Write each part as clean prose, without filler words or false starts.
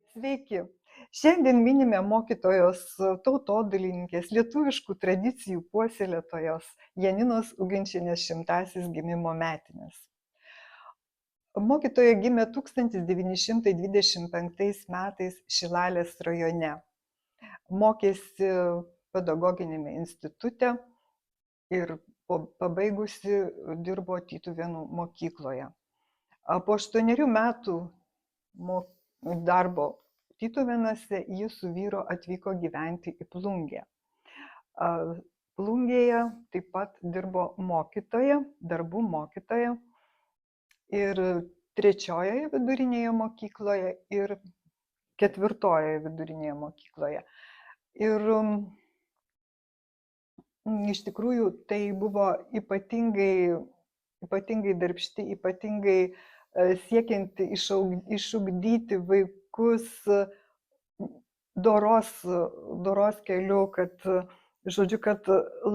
Sveiki. Šiandien minime mokytojos tautodailininkės lietuviškų tradicijų puoselėtojos Janinos Uginčienės 100-asias gimimo metines. Mokytoja gimė 1925 metais Šilalės rajone. Mokėsi pedagoginiame institute ir pabaigusi dirbo Tytuvėnų mokykloje. Po 8 metų darbo Tytuvėnuose ji su vyru atvyko gyventi į Plungę. Plungėje taip pat dirbo mokytoja, darbų mokytoja ir 3-ojoje vidurinėje mokykloje ir 4-ojoje vidurinėje mokykloje. Ir iš tikrųjų tai buvo ypatingai darbšti, ypatingai siekianti išugdyti vaikus doros keliu, kad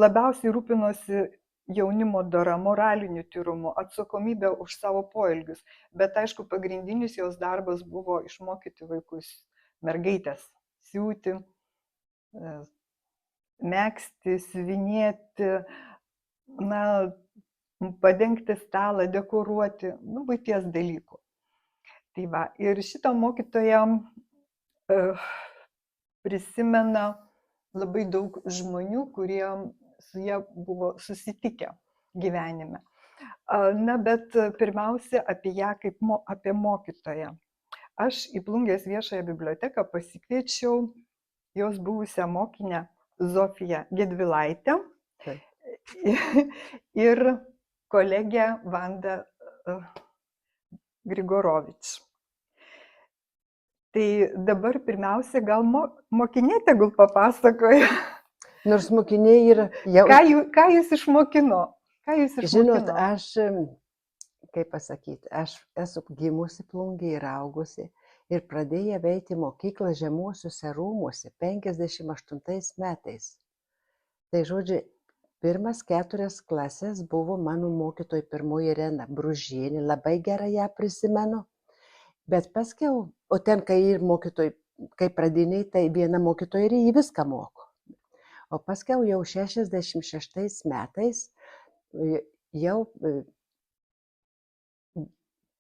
labiausiai rūpinosi jaunimo dora, moraliniu tyrumu, atsakomybę už savo poelgius. Bet aišku, pagrindinis jos darbas buvo išmokyti vaikus, mergaitės, siūti, megzti, siuvinėti, padengti stalą, dekoruoti, buities dalykų. Tai va, ir šitą mokytoją prisimena labai daug žmonių, kurie su ja buvo susitikę gyvenime. Bet pirmiausia apie ją kaip apie mokytoją. Aš į Plungės viešąją biblioteką pasikviečiau jos buvusią mokinę Zofiją Gedvilaitę ir kolegę Vandą Grigorovič. Tai dabar pirmiausia, gal mokinė tegul papasakoja. Nors mokiniai yra jau... Ką jūs išmokino? Žinot, aš, kaip pasakyti, aš esu gimusi Plungėje ir augusi ir pradėjau eiti mokyklą Žemuosiuose rūmuose 58 metais. Tai žodžiu, pirmas 4 klasės buvo mano mokytoja pirmoji Irena Bružienė, labai gerai ją prisimenu. Bet paskiau, o ten, kai pradiniai, tai viena mokytoja ir jį viską moko. O paskiau jau 66 metais jau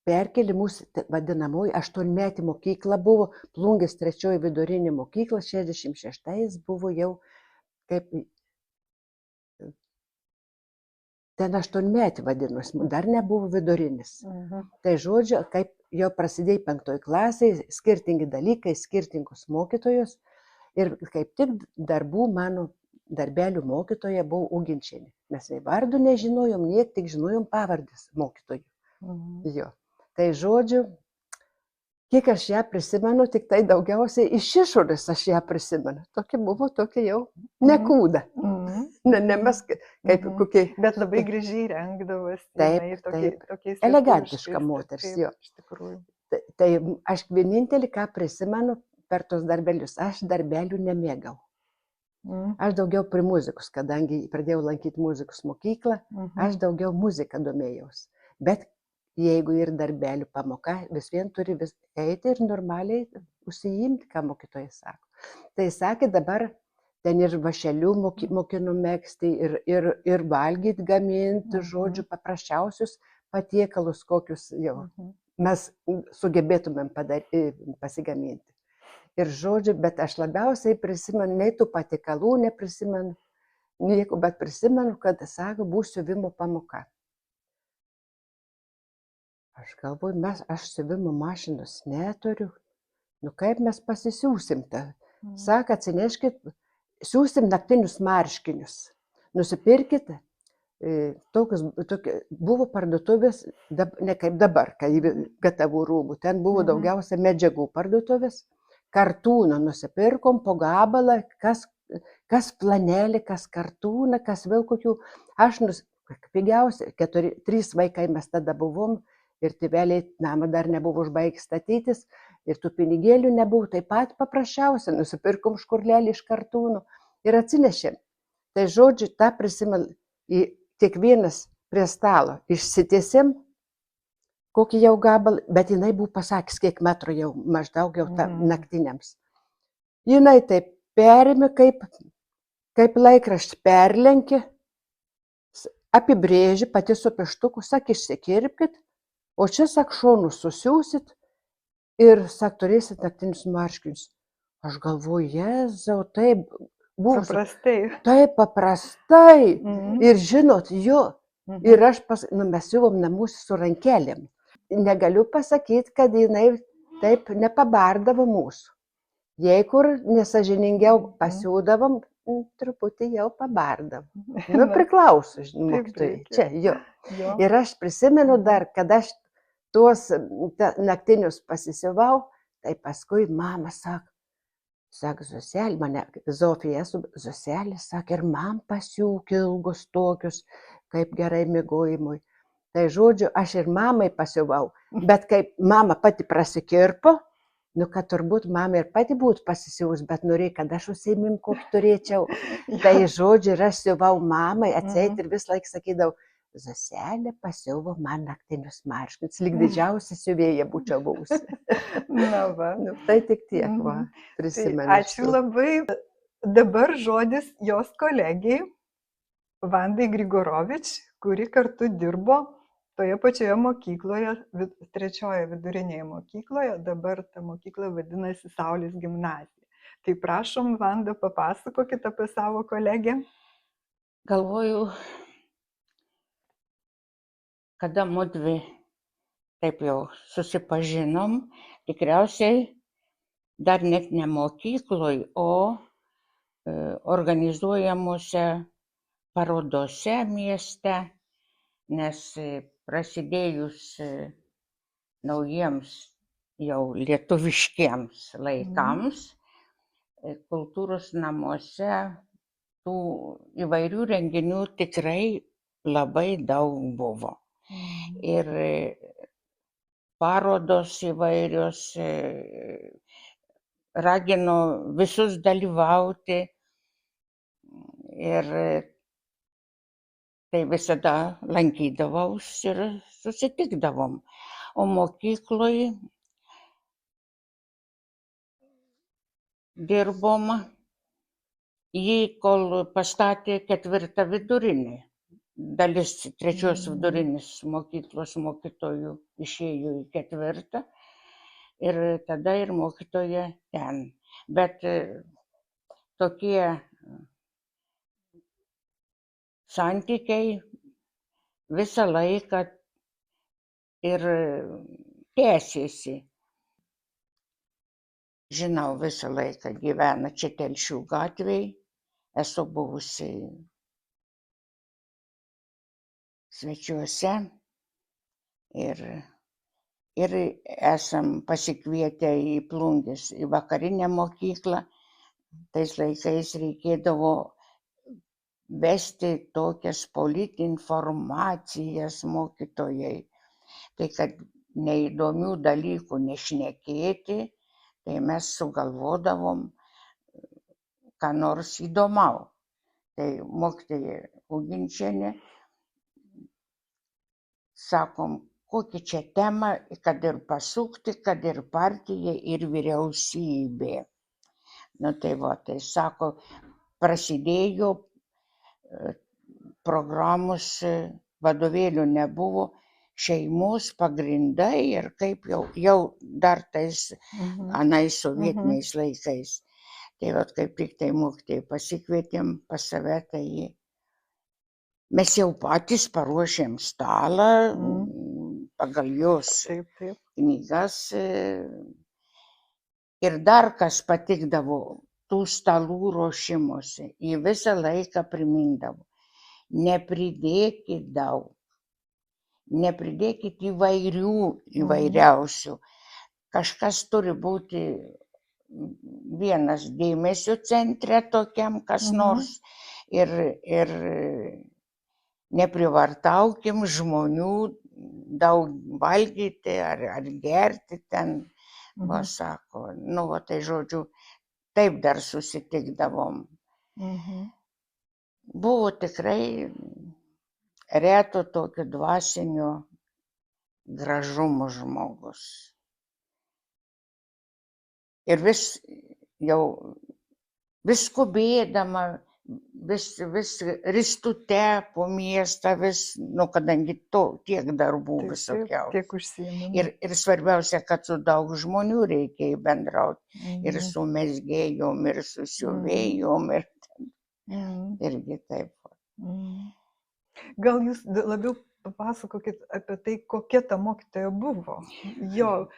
perkėlė mūsų vadinamoji 8-metė mokykla buvo, Plungės 3-oji vidurinė mokykla, 66 buvo jau kaip ten 8-metė vadinosi, dar nebuvo vidurinis. Tai žodžiu, kaip jau prasidėjo 5 klasėje, skirtingi dalykai, skirtingos mokytojos ir kaip tik mano darbelių mokytoja buvo Uginčienė. Mes nei vardų nežinojom, tik žinojom pavardės mokytojų. Jo. Tai žodžiu, kiek aš ją prisimenu, tik tai daugiausiai iš išorės aš ją prisimenu. Tokia buvo jau nekūda. Ne mes kaip kokie. Bet labai gražiai rengdavosi. Taip. Elegantiška moteris, jo. Tai aš vienintelį, ką prisimenu per tos darbelius, aš darbelių nemėgau. Aš daugiau prie muzikos, kadangi pradėjau lankyti muzikos mokyklą, aš daugiau muziką domėjausi. Bet jeigu ir darbelių pamoka, vis vien turi eiti ir normaliai užsiimti, ką mokytojai sako. Tai sakė, dabar ten ir vašelių mokinu megzti, ir valgyti, gaminti, žodžiu, paprasčiausius patiekalus, kokius jau mes sugebėtumėm pasigaminti. Ir žodžiu, bet aš labiausiai prisimenu, nei tų patiekalų neprisimenu, nieko, bet prisimenu, kad, sako, bus siuvimo pamoka. Aš galvoju, aš siuvimo mašinos neturiu. Kaip mes pasisiūsim tą? Sako, atsineškit, siūsim naktinius marškinius. Nusipirkit, buvo parduotuvės, ne kaip dabar, kai gatavų rūbų, ten buvo daugiausia medžiagų parduotuvės. Kartūną nusipirkom po gabalą, kas planelį, kas kartūną, kas vėl kokių. Aš pigiausia, 3 vaikai mes tada buvom ir tėveliai namą dar nebuvo užbaigti statytis ir tų pinigėlių nebuvo, taip pat paprasčiausia, nusipirkom škurlelį iš kartūnų ir atsinešėm. Tai žodžiu, tą prisimenu, kiekvienas prie stalo išsitiesėm kokį jau gabalą, bet jinai buvo pasakęs, kiek metrų jau maždaug jau naktiniams. Jinai taip perėmė, kaip laikraštį perlenkė, apibrėžė pati su pieštuku, sakė, išsikirpkit, o čia, sak, šonus susiūsit ir, sak, turėsit naktinius marškinius. Aš galvoju, Jėzau, taip buvo. Paprastai. Taip paprastai. Ir žinot, ir mes siuvom namus su rankelėm. Negaliu pasakyti, kad jinai taip nepabardavo mūsų. Jei kur nesažiningiau pasiūdavom, truputį jau pabardavom. Nu, priklauso, mokytojai. Čia, jo. Ir aš prisimenu dar, kad aš tuos naktinius pasisiuvau, tai paskui mama sako, Zoselė, mane Zofija esu, Zoselė, sako, ir man pasiūk ilgus tokius, kaip gerai miegojimui. Tai žodžiu, aš ir mamai pasiuvau, bet kaip mama pati prasikirpo, nu, kad turbūt mama ir pati būtų pasisiūs, bet norėjo, kad aš užsiimim, kokį turėčiau. Tai žodžiu, ir aš siuvau mamai, atseit ir vis laik sakydavau, Zoselė pasiuvo man naktinius marškinius, lyg didžiausia siuvėja būčiau buvusi. Na va. Tai tik tiek, va, prisimenu. Ačiū labai. Dabar žodis jos kolegijai, Vandai Grigorovič, kuri kartu dirbo toje pačioje mokykloje, trečioje vidurinėje mokykloje, dabar ta mokykla vadinasi Saulės gimnazija. Tai prašom, Vanda, papasakokit apie savo kolegę. Galvoju, kada mudvi taip jau susipažinom, tikriausiai dar net ne mokykloj, o organizuojamuose parodose mieste, nes prasidėjus naujiems jau lietuviškiems laikams, kultūros namuose tų įvairių renginių tikrai labai daug buvo. Ir parodos įvairios, ragino visus dalyvauti ir tai visada lankydavaus ir susitikdavom. O mokykloj dirbom, jį kol pastatė 4. vidurinį. Dalis 3. vidurinės mokyklos mokytojų išėjo į 4. ir tada ir mokytoja ten. Bet tokie santykiai visą laiką ir tęsėsi. Žinau, visą laiką gyvena čia Telšių gatvėj, esu buvusi svečiuose ir esam pasikvietę į Plungės, į vakarinę mokyklą. Tais laikais reikėdavo vesti tokias politinformacijas mokytojai. Tai kad neįdomių dalykų nešnekėti, tai mes sugalvodavom ką nors įdomau. Tai mokytoja Uginčienė, sakom, kokį čia temą, kad ir pasukti, kad ir partija, ir vyriausybė. Nu tai va, tai sako, prasidėjo programos, vadovėlių nebuvo, šeimos pagrindai ir kaip jau dar tais anais sovietiniais laikais. Tai va, kaip tik tai mokytojai pasikvietėm pas save, tai mes jau patys paruošėm stalą pagal jos knygas. Ir dar kas patikdavo tų stalų ruošimuose, jį visą laiką primindavo. Nepridėkit daug, nepridėkit įvairiausių. Kažkas turi būti vienas dėmesio centre tokiam kas nors ir neprivartaukim žmonių daug valgyti ar gerti ten, va sako, nu va tai žodžiu, taip dar susitikdavom. Buvo tikrai reto tokio dvasinio gražumo žmogus. Ir vis skubėdama, vis ristute po miestą, kadangi tiek darbų visokiausių. Tiek užsiėmimų. Ir svarbiausia, kad su daug žmonių reikėjo bendrauti. Ir su mezgėjom, ir su siuvėjom, irgi taip. Gal jūs labiau papasakokit apie tai, kokia ta mokytoja buvo? Jo,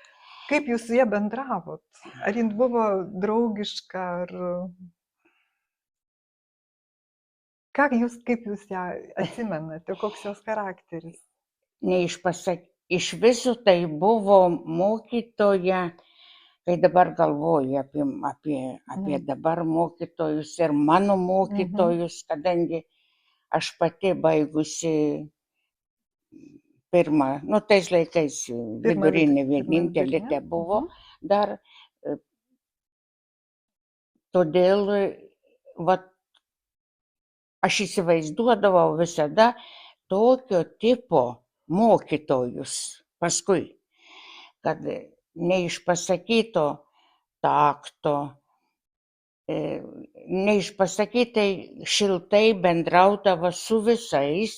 kaip jūs su ja bendravot? Ar jin buvo draugiška, ar... Kaip jūs ją atsimenate, koks jos charakteris? Iš viso tai buvo mokytoja, kai dabar galvoju apie dabar mokytojus ir mano mokytojus, kadangi aš pati baigusi pirmą, tais laikais vidurinė vienintelė te buvo dar. Todėl aš įsivaizduodavau visada tokio tipo mokytojus paskui, kad neišpasakyto takto, neišpasakytai šiltai bendraudavo su visais,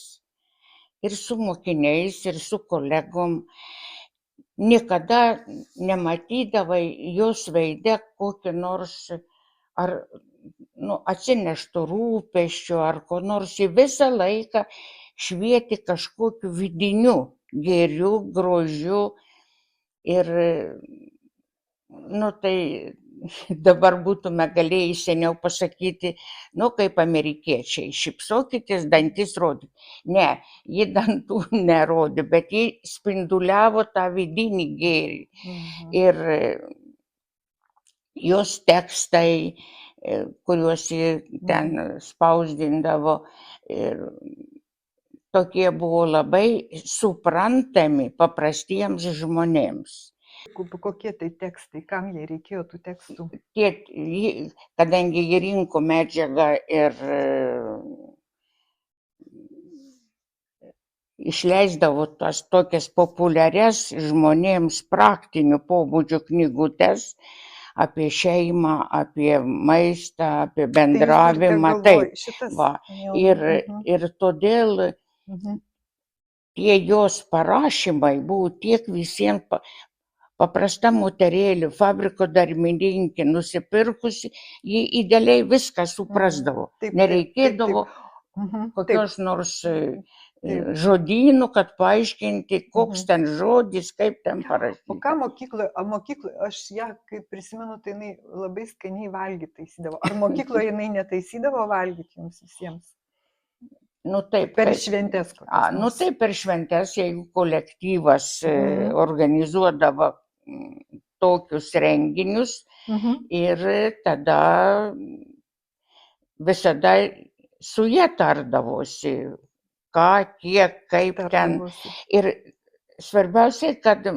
ir su mokiniais, ir su kolegom. Niekada nematydavai jos veide kokį nors ar atsineštų rūpesčių ar ko nors. Į visą laiką švieti kažkokiu vidiniu gėriu, grožiu. Ir tai dabar būtume galėję seniau pasakyti, kaip amerikiečiai, šypsokitės, dantis rodyti. Ne, ji dantų nerodė, bet ji spinduliavo tą vidinį gėrį. Ir jos tekstai, kuriuos ji ten spausdindavo, tokie buvo labai suprantami paprastiems žmonėms. Kokie tai tekstai, kam jai reikėjo tų tekstų? Kadangi ji rinko medžiagą ir išleisdavo tas tokias populiarias žmonėms praktinių pobūdžio knygutes apie šeimą, apie maistą, apie bendravimą. Ir todėl tie jos parašymai buvo tiek visiems. Paprasta moterėlė, fabriko darbininkė, nusipirkusi, ji idealiai viską suprasdavo. Nereikėdavo kokios nors žodynų, kad paaiškinti, koks ten žodis, kaip ten parašyti. O ką mokykloje, aš ją, kaip prisimenu, tai jinai labai skaniai valgyti taisydavo. Ar mokykloje jinai netaisydavo valgyti jums visiems? Per šventes. Taip, per šventes, jeigu kolektyvas organizuodavo tokius renginius, ir tada visada su ja tardavosi, ką, kiek, kaip ten. Ir svarbiausia, kad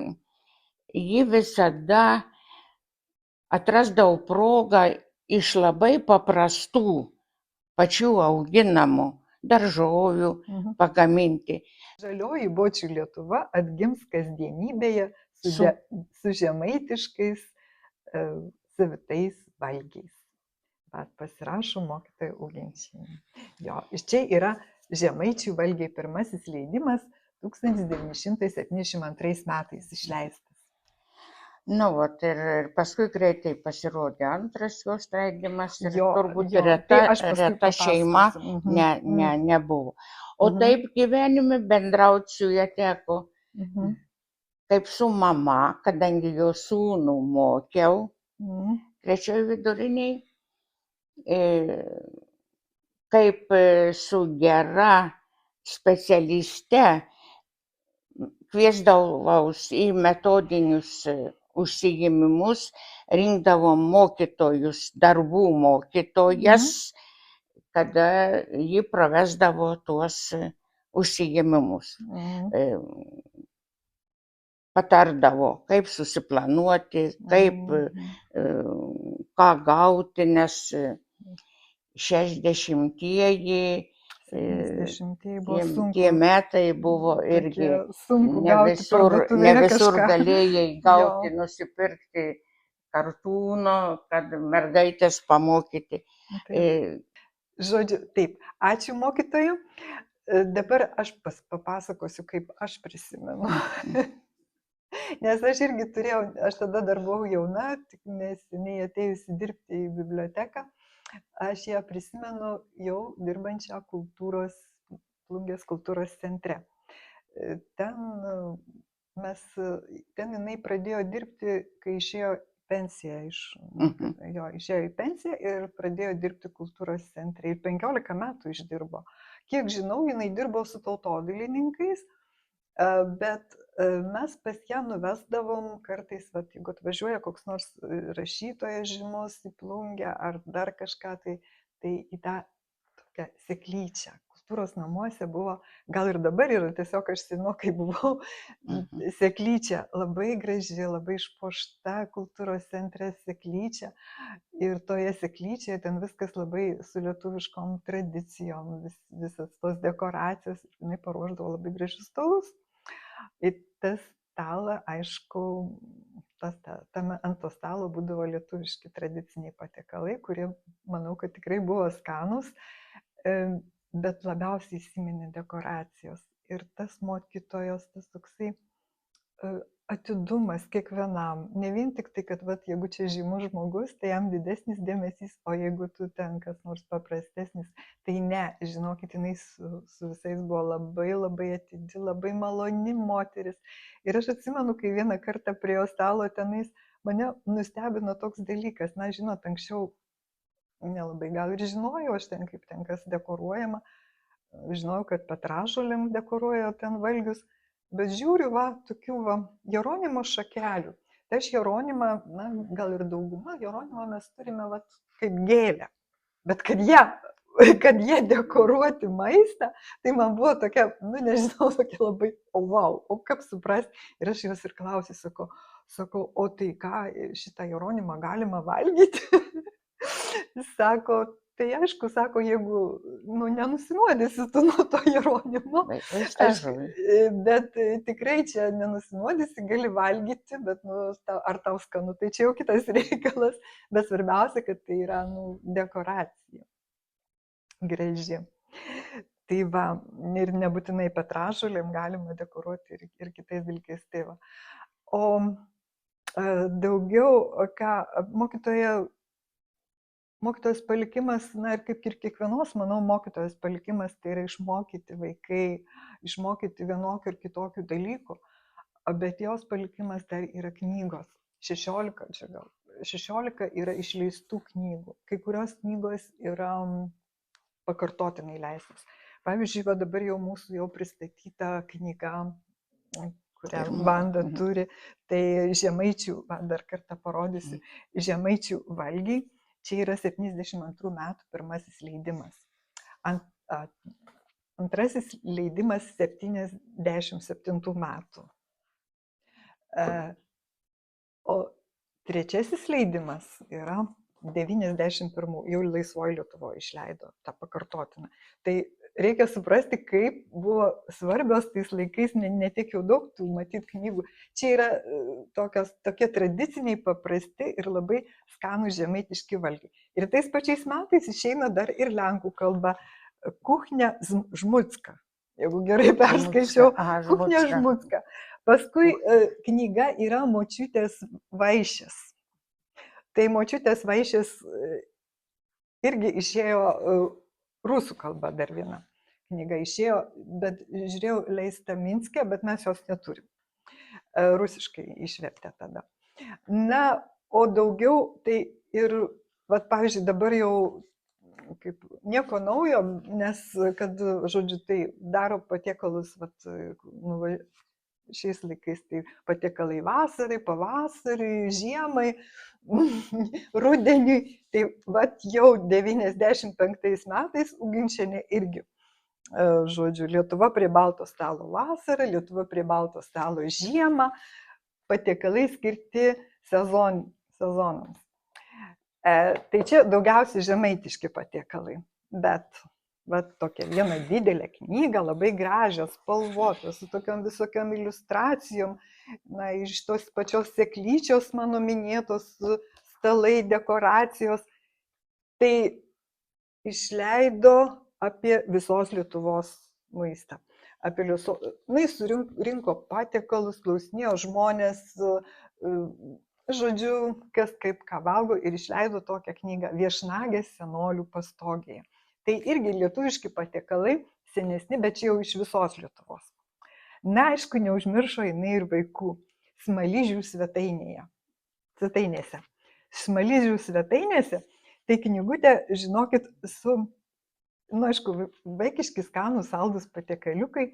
ji visada atrasdavo progą iš labai paprastų, pačių auginamų daržovių pagaminti. Žalioji Bočių Lietuva atgims kasdienybėje su žemaitiškais savitais valgiais. Pasirašo mokytoja Uginčienė. Jo, iš čia yra Žemaičių valgiai pirmasis leidimas 1972 metais išleistas. Ir paskui greitai pasirodė antras jos leidimas ir turbūt reta šeima nebuvo. O taip gyvenime bendrauti su ja teko kaip su mama, kadangi jo sūnų mokiau, trečioj viduriniai, kaip su gera specialiste kviesdavaus į metodinius užsiėmimus, rinkdavom mokytojus, darbų mokytojas, kada ji pravesdavo tuos užsiėmimus. Patardavo, kaip susiplanuoti, ką gauti, nes 60-ieji 90-ieji buvo sunku. Tie metai buvo irgi sunku ne gauti visur parduotuvėje kažką. galėjai gauti, nusipirkti kartūno, kad mergaitės pamokyti. Žodžiu, taip, ačiū mokytojų. Dabar aš papasakosiu, kaip aš prisimenu. Nes aš irgi turėjau, aš tada dar buvau jauna, tik neseniai atėjusi dirbti į biblioteką. Aš ją prisimenu jau dirbančią Plungės kultūros centre. Ten jinai pradėjo dirbti, kai išėjo pensiją išėjo į pensiją ir pradėjo dirbti kultūros centre. Ir 15 metų išdirbo. Kiek žinau, jinai dirbo su tautodailininkais, bet mes pas ją nuvesdavom kartais, jeigu atvažiuoja koks nors rašytojas žymus į Plungę ar dar kažką, tai į tą tokią seklyčią. Kultūros namuose buvo, gal ir dabar yra, tiesiog aš senokai buvau, seklyčia, labai graži, labai išpuošta kultūros centre seklyčia. Ir toje seklyčioje ten viskas labai su lietuviškom tradicijom, visas tos dekoracijos, jinai paruošdavo labai gražius stalus. Ir tas stalą, aišku, ant to stalo būdavo lietuviški tradiciniai patiekalai, kurie, manau, kad tikrai buvo skanūs, bet labiausiai įsiminė dekoracijos. Ir tas mokytojos, tas toksai atidumas kiekvienam. Ne vien tik tai, kad jeigu čia žymus žmogus, tai jam didesnis dėmesys, o jeigu tu ten kas nors paprastesnis, tai ne, žinokit, jinai su visais buvo labai labai atidi, labai maloni moteris. Ir aš atsimenu, kai vieną kartą prie jo stalo tenais, mane nustebino toks dalykas, na, žinot, anksčiau nelabai gal ir žinojau, aš ten kaip ten kas dekoruojama, žinojau, kad petražolėm dekoruoja ten valgius, bet žiūriu, tokių Jeronimo šakelių. Tai aš Jeronimą, na, gal ir dauguma Jeronimo mes turime kaip gėlę, bet kad jie dekoruoti maistą, tai man buvo tokia, nu, nežinau, tokia labai, o kaip suprasti. Ir aš jos ir klausiu, sakau, o tai ką, šitą Jeronimą galima valgyti? Sako, tai aišku, sako, jeigu nenusinuodysi tu nuo to Jeronimo, bet tikrai čia nenusinuodysi, gali valgyti, bet ar tau skanu, tai čia jau kitas reikalas, bet svarbiausia, kad tai yra dekoracija graži. Tai ir nebūtinai petražolėm galima dekoruoti ir kitais dalykais. Tai o daugiau, ką mokytojos palikimas, na ir kaip ir kiekvienos, manau, mokytojos palikimas, tai yra išmokyti vaikai, išmokyti vienokių ir kitokių dalykų, bet jos palikimas dar yra knygos. 16 yra išleistų knygų. Kai kurios knygos yra pakartotinai leistos. Pavyzdžiui, dabar jau mūsų jau pristatyta knyga, kurią banda turi, tai Žemaičių, dar kartą parodysiu, Žemaičių valgiai. Čia yra 72 metų pirmasis leidimas. Antrasis leidimas 77 metų. O trečiasis leidimas yra 91, jau Laisvoji Lietuvoje išleido tą pakartotiną. Tai reikia suprasti, kaip buvo svarbios tais laikais, ne tiek jau daug tų matyt knygų. Čia yra tokie tradiciniai, paprasti ir labai skanūs žemaitiški valgiai. Ir tais pačiais metais išeina dar ir lenkų kalba Kuchnia Žmucka. Jeigu gerai perskaičiau, Kuchnia Žmucka. Paskui knyga yra Močiutės vaišės. Tai Močiutės vaišės irgi išėjo rusų kalba, dar viena knyga išėjo, bet žiūrėjau, leista Minske, bet mes jos neturim. Rusiškai išvertė tada. Na, o daugiau, tai ir, pavyzdžiui, dabar jau kaip nieko naujo, nes, kad, žodžiu, tai daro patiekalus, šiais laikais, tai patiekalai vasarai, pavasariui, žiemai, rudeniui. Tai jau 95 metais Uginčienė irgi, žodžiu, Lietuva prie balto stalo vasarą, Lietuva prie balto stalo žiemą, patiekalai skirti sezonams. Tai čia daugiausiai žemaitiški patiekalai, bet vat tokią vieną didelę knygą, labai gražią, spalvotą, su tokiom visokiom iliustracijom, na, iš tos pačios seklyčios mano minėtos stalai, dekoracijos. Tai išleido apie visos Lietuvos maistą. Jis surinko patiekalus, klausinėjo žmonės, žodžiu, kas kaip ką valgo ir išleido tokią knygą Viešnagės senolių pastogėje. Tai irgi lietuviški patiekalai, senesni, bet čia jau iš visos Lietuvos. Na, aišku, neužmiršo jinai ir vaikų Smaližių svetainėse. Smaližių svetainėse, tai knygutė, žinokit, aišku, vaikiški skanūs saldūs patiekaliukai,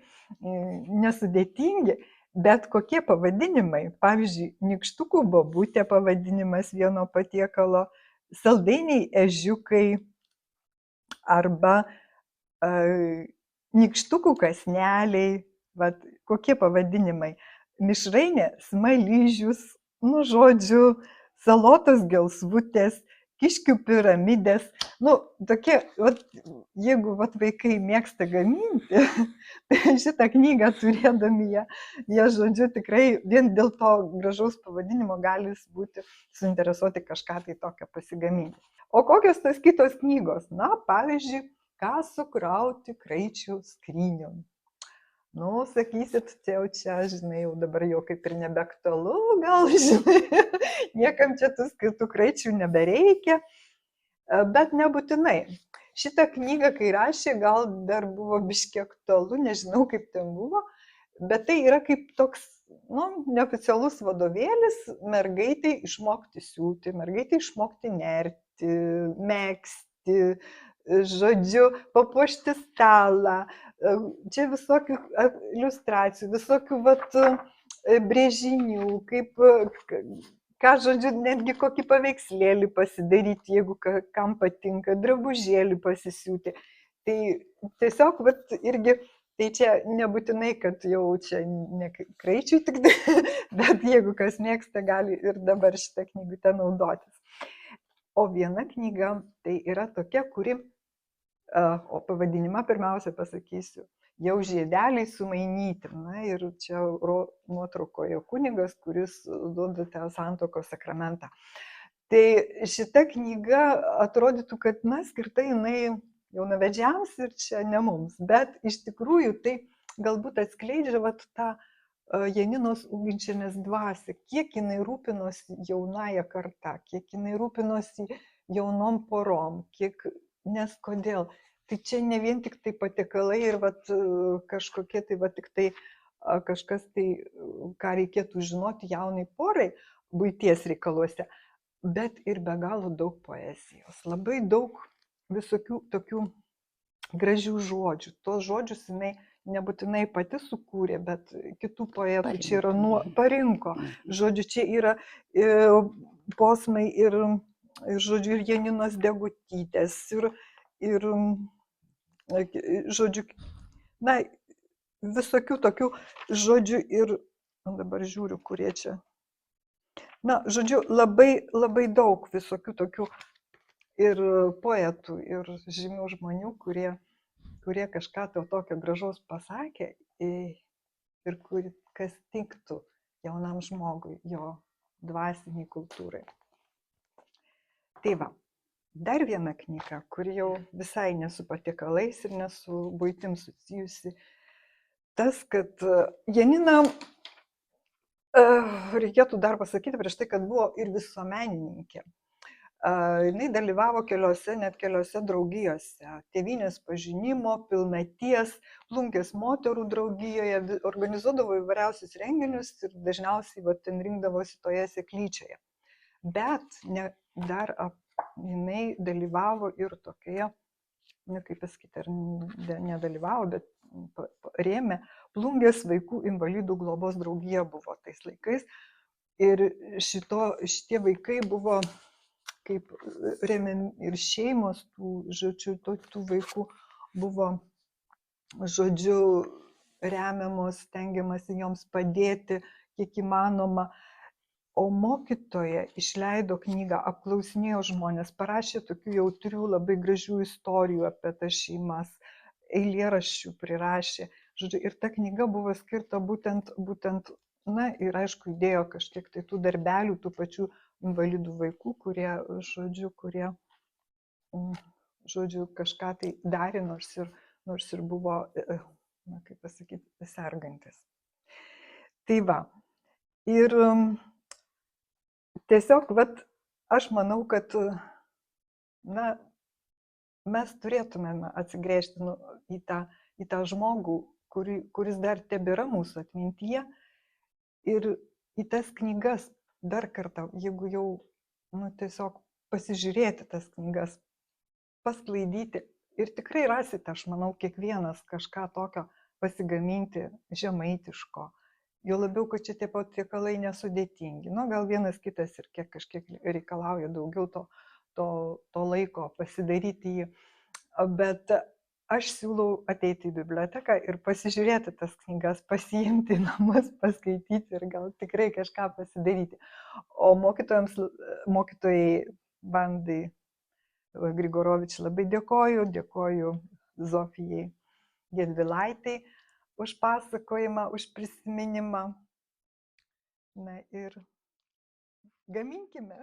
nesudėtingi, bet kokie pavadinimai, pavyzdžiui, nykštukų bobutė pavadinimas vieno patiekalo, saldainiai ežiukai arba nykštukų kasneliai, vat, kokie pavadinimai, mišrainė smaližius, žodžiu, salotos gelsvutės, kiškių piramidės, tokie, jeigu vaikai mėgsta gaminti, tai šitą knygą turėdami jie, žodžiu, tikrai vien dėl to gražaus pavadinimo gali būti suinteresuoti kažką tai tokio pasigaminti. O kokios tos kitos knygos? Na, pavyzdžiui, ką sukrauti kraičių skrynion. Sakysit, čia, žinai, jau dabar jau kaip ir nebeaktualu, gal, žinai, niekam čia tų kraičių nebereikia, bet nebūtinai. Šitą knygą, kai rašė, gal dar buvo biškiai aktualu, nežinau, kaip ten buvo, bet tai yra kaip toks, neoficialus vadovėlis mergaitai išmokti siūti, mergaitai išmokti nerti, megzti, žodžiu, papuošti stalą. Čia visokių iliustracijų, visokių brėžinių, ką, žodžiu, netgi kokį paveikslėlį pasidaryti, jeigu kam patinka, drabužėlį pasisiūti. Tai tiesiog, irgi, tai čia nebūtinai, kad jau čia ne kraičiui tik, bet jeigu kas mėgsta, gali ir dabar šitą knygutę naudotis. O viena knyga tai yra tokia, kuri, o pavadinimą pirmiausia pasakysiu, jau žiedeliai sumainyti. Na ir čia nuotraukoje kunigas, kuris duoda tą santuokos sakramentą. Tai šita knyga atrodytų, kad, skirta jinai jaunavedžiams ir čia ne mums, bet iš tikrųjų tai galbūt atskleidžia tą Janinos Uginčienės dvasią, kiek jinai rūpinosi jaunąją kartą, kiek jinai rūpinosi jaunom porom, nes kodėl. Tai čia ne vien tik tai patiekalai ir kažkokie tai tik tai kažkas tai, ką reikėtų žinoti jaunai porai buities reikaluose, bet ir be galo daug poezijos, labai daug visokių tokių gražių žodžių. Tos žodžius jinai nebūtinai pati sukūrė, bet kitų poetų čia yra parinko. Žodžiu, čia yra posmai ir, žodžiu, ir Janinos Degutytės, ir žodžiu, visokių tokių žodžių ir, dabar žiūriu, kurie čia. Žodžiu, labai, labai daug visokių tokių ir poetų, ir žymių žmonių, kurie kažką tokio gražaus pasakė ir kas tiktų jaunam žmogui, jo dvasiniai kultūrai. Tai va, dar viena knyga, kuri jau visai nesu patiekalais ir nesu buitim susijusi, tas, kad Janina, reikėtų dar pasakyti prieš tai, kad buvo ir visuomenininkė. Jinai dalyvavo net keliose draugijose, Tėvynės pažinimo, Pilnaties, Plunkės moterų draugijoje, organizuodavo įvairiausius renginius ir dažniausiai ten rinkdavosi toje seklyčioje. Bet dar jinai dalyvavo ir tokioje, kaip pasakyti, ar nedalyvavo, bet rėmė Plungės vaikų invalidų globos draugija buvo tais laikais. Ir šitie vaikai buvo kaip remiami ir šeimos tų vaikų buvo, žodžiu, remiamos, stengiamasi joms padėti, kiek įmanoma. O mokytoja išleido knygą, apklausinėjo žmonės, parašė tokių jautrių, labai gražių istorijų apie tas šeimas, eilėraščių prirašė. Žodžiu, ir ta knyga buvo skirta būtent, na ir aišku, įdėjo kažkiek tai tų darbelių, tų pačių invalidų vaikų, kurie, kažką tai darė, nors ir buvo, na kaip pasakyti, sergantis. Tai va. Ir tiesiog, aš manau, kad, na, mes turėtumėme atsigręžti į tą žmogų, kuris dar tebėra mūsų atmintyje, ir į tas knygas dar kartą, jeigu jau, tiesiog pasižiūrėti tas knygas, pasklaidyti, ir tikrai rasite, aš manau, kiekvienas kažką tokio pasigaminti žemaitiško. Jo labiau, kad čia tie patiekalai nesudėtingi. Gal vienas kitas ir kažkiek reikalauja daugiau to laiko pasidaryti jį. Bet aš siūlau ateiti į biblioteką ir pasižiūrėti tas knygas, pasiimti į namus, paskaityti ir gal tikrai kažką pasidaryti. O mokytojai Vandai Grigorovič labai dėkoju Zofijai Gedvilaitai už pasakojimą, už prisiminimą. Na ir gaminkime.